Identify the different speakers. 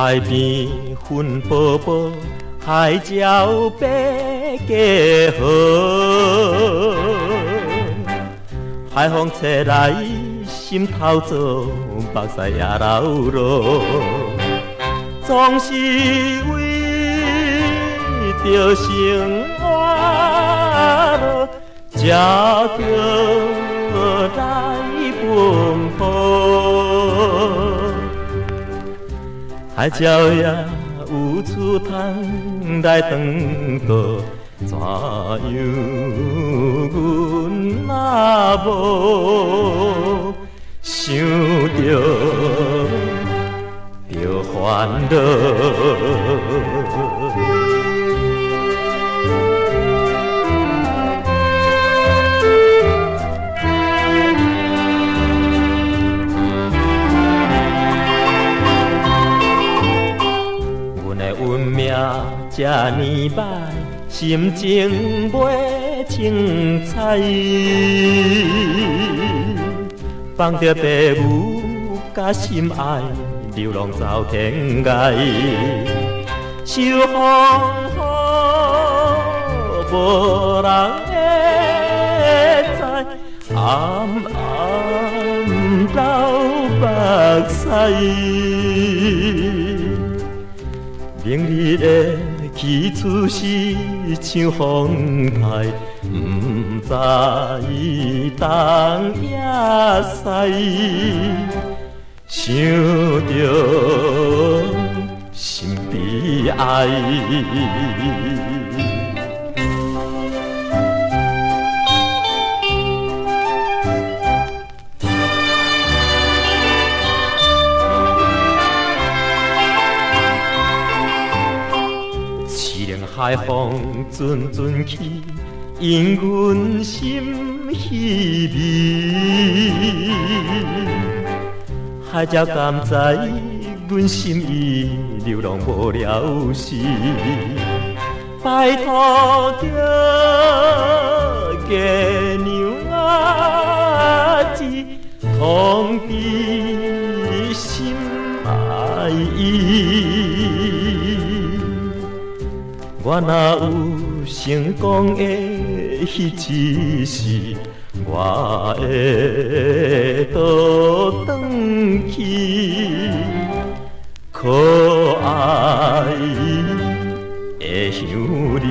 Speaker 1: 海边云薄薄，海鸟飞过河，海风吹来，心头做目屎也流落，总是为着生活路，才着来奔波。海鸟也有厝通来转渡，怎样阮若无想着烦恼？这呢歹，心情袂精彩，放着父母甲心爱，流浪走天涯，受风雨无人会知，暗暗流目屎。明日的去处是像风台，不知东也西，想着心悲哀。海风阵阵起，因阮心稀微。海鸟甘知阮心意，流浪无了时，拜托着月娘子，通知心爱意。我若有成功的迄一时，我会倒转去，可爱的乡里。